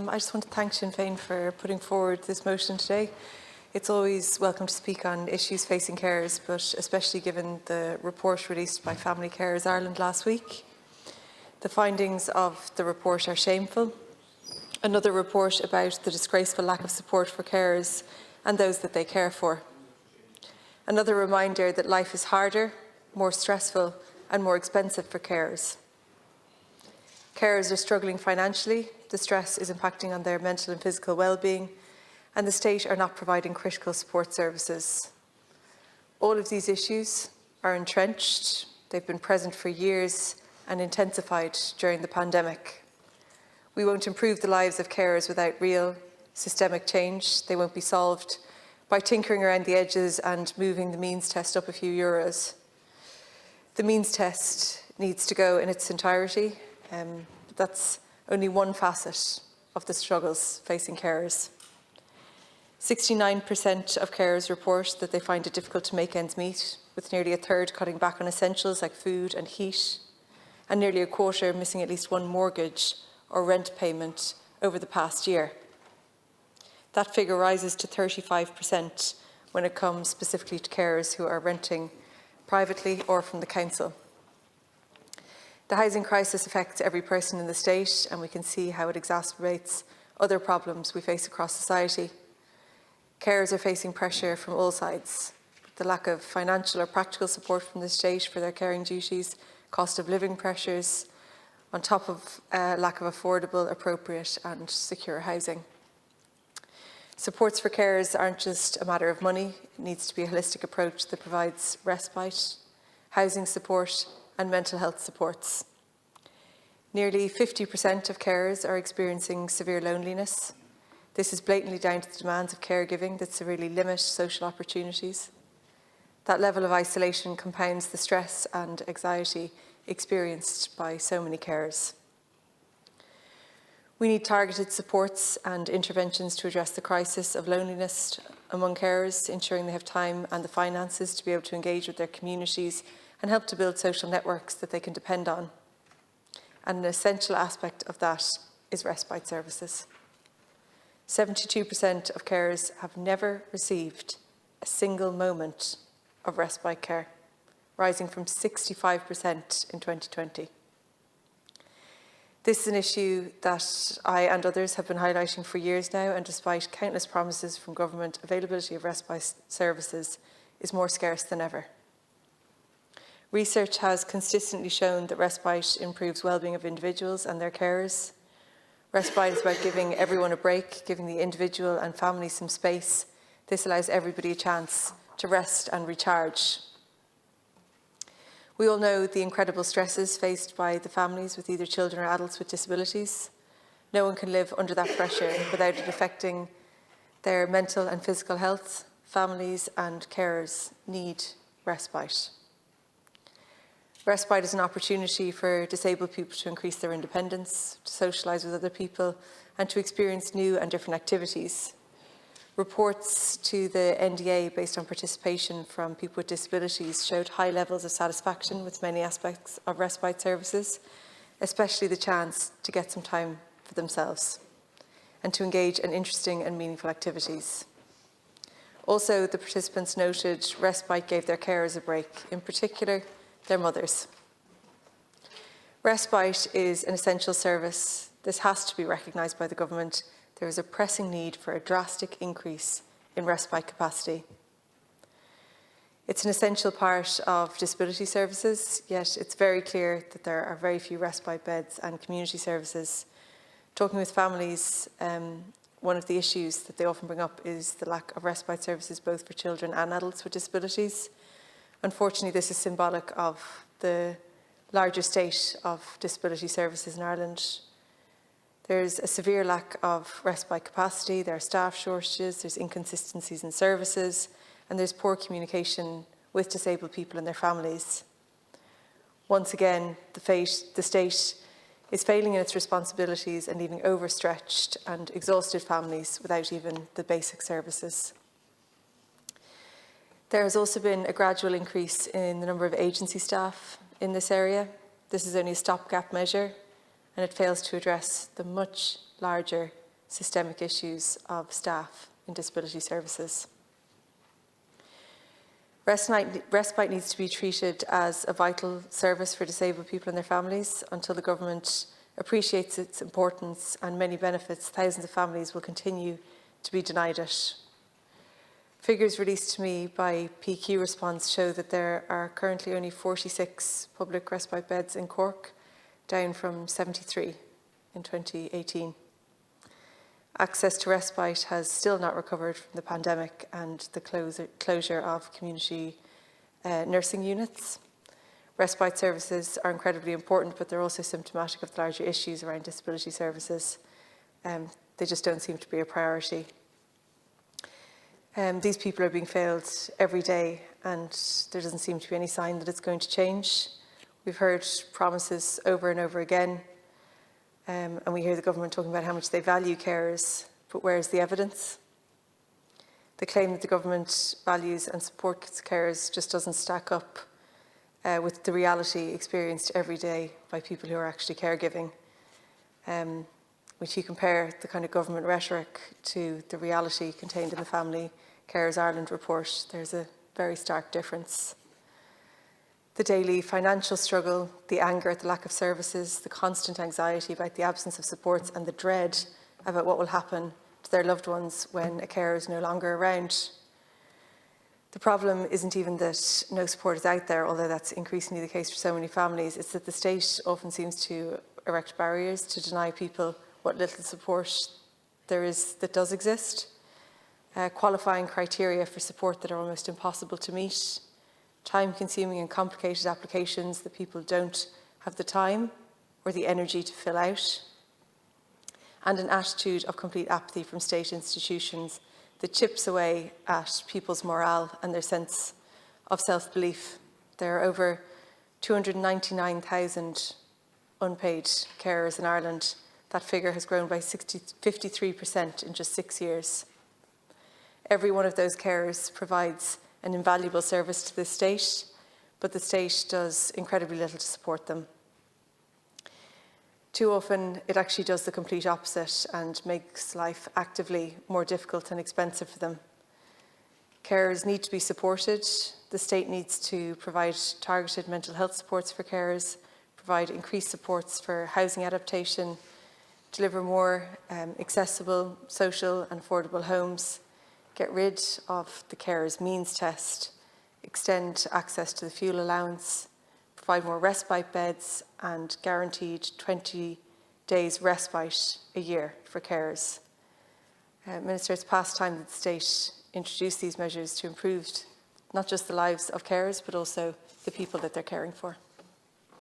I just want to thank Sinn Féin for putting forward this motion today. It's always welcome to speak on issues facing carers, but especially given the report released by Family Carers Ireland last week. The findings of the report are shameful. Another report about the disgraceful lack of support for carers and those that they care for. Another reminder that life is harder, more stressful and more expensive for carers. Carers are struggling financially, the stress is impacting on their mental and physical well-being, and the state are not providing critical support services. All of these issues are entrenched, they've been present for years and intensified during the pandemic. We won't improve the lives of carers without real systemic change. They won't be solved by tinkering around the edges and moving the means test up a few euros. The means test needs to go in its entirety, but that's only one facet of the struggles facing carers. 69% of carers report that they find it difficult to make ends meet, with nearly a third cutting back on essentials like food and heat, and nearly a quarter missing at least one mortgage or rent payment over the past year. That figure rises to 35% when it comes specifically to carers who are renting privately or from the council. The housing crisis affects every person in the state, and we can see how it exacerbates other problems we face across society. Carers are facing pressure from all sides. The lack of financial or practical support from the state for their caring duties, cost of living pressures, on top of lack of affordable, appropriate and secure housing. Supports for carers aren't just a matter of money. It needs to be a holistic approach that provides respite, housing support and mental health supports. Nearly 50% of carers are experiencing severe loneliness. This is blatantly down to the demands of caregiving that severely limit social opportunities. That level of isolation compounds the stress and anxiety experienced by so many carers. We need targeted supports and interventions to address the crisis of loneliness among carers, ensuring they have time and the finances to be able to engage with their communities and help to build social networks that they can depend on. And an essential aspect of that is respite services. 72% of carers have never received a single moment of respite care, rising from 65% in 2020. This is an issue that I and others have been highlighting for years now, and despite countless promises from government, availability of respite services is more scarce than ever. Research has consistently shown that respite improves well-being of individuals and their carers. Respite is about giving everyone a break, giving the individual and family some space. This allows everybody a chance to rest and recharge. We all know the incredible stresses faced by the families with either children or adults with disabilities. No one can live under that pressure without it affecting their mental and physical health. Families and carers need respite. Respite is an opportunity for disabled people to increase their independence, to socialise with other people, and to experience new and different activities. Reports to the NDA based on participation from people with disabilities showed high levels of satisfaction with many aspects of respite services, especially the chance to get some time for themselves and to engage in interesting and meaningful activities. Also, the participants noted respite gave their carers a break, in particular their mothers. Respite is an essential service. This has to be recognised by the government. There is a pressing need for a drastic increase in respite capacity. It's an essential part of disability services, yet it's very clear that there are very few respite beds and community services. Talking with families, one of the issues that they often bring up is the lack of respite services both for children and adults with disabilities. Unfortunately, this is symbolic of the larger state of disability services in Ireland. There's a severe lack of respite capacity, there are staff shortages, there's inconsistencies in services, and there's poor communication with disabled people and their families. Once again, the state is failing in its responsibilities and leaving overstretched and exhausted families without even the basic services. There has also been a gradual increase in the number of agency staff in this area. This is only a stopgap measure, and it fails to address the much larger systemic issues of staff in disability services. Respite needs to be treated as a vital service for disabled people and their families. Until the government appreciates its importance and many benefits, thousands of families will continue to be denied it. Figures released to me by PQ Response show that there are currently only 46 public respite beds in Cork, down from 73 in 2018. Access to respite has still not recovered from the pandemic and the closure of community nursing units. Respite services are incredibly important, but they're also symptomatic of the larger issues around disability services. They just don't seem to be a priority. These people are being failed every day, and there doesn't seem to be any sign that it's going to change. We've heard promises over and over again, and we hear the government talking about how much they value carers, but where's the evidence? The claim that the government values and supports carers just doesn't stack up with the reality experienced every day by people who are actually caregiving. If you compare the kind of government rhetoric to the reality contained in the Family Carers Ireland report, there's a very stark difference. The daily financial struggle, the anger at the lack of services, the constant anxiety about the absence of supports, and the dread about what will happen to their loved ones when a carer is no longer around. The problem isn't even that no support is out there, although that's increasingly the case for so many families. It's that the state often seems to erect barriers to deny people what little support there is that does exist. Qualifying criteria for support that are almost impossible to meet, time-consuming and complicated applications that people don't have the time or the energy to fill out, and an attitude of complete apathy from state institutions that chips away at people's morale and their sense of self-belief. There are over 299,000 unpaid carers in Ireland. That figure has grown by 53% in just 6 years. Every one of those carers provides an invaluable service to the state, but the state does incredibly little to support them. Too often, it actually does the complete opposite and makes life actively more difficult and expensive for them. Carers need to be supported. The state needs to provide targeted mental health supports for carers, provide increased supports for housing adaptation, deliver more accessible, social and affordable homes, get rid of the carers means test, extend access to the fuel allowance, provide more respite beds and guaranteed 20 days respite a year for carers. Minister, it's past time that the state introduce these measures to improve not just the lives of carers, but also the people that they're caring for.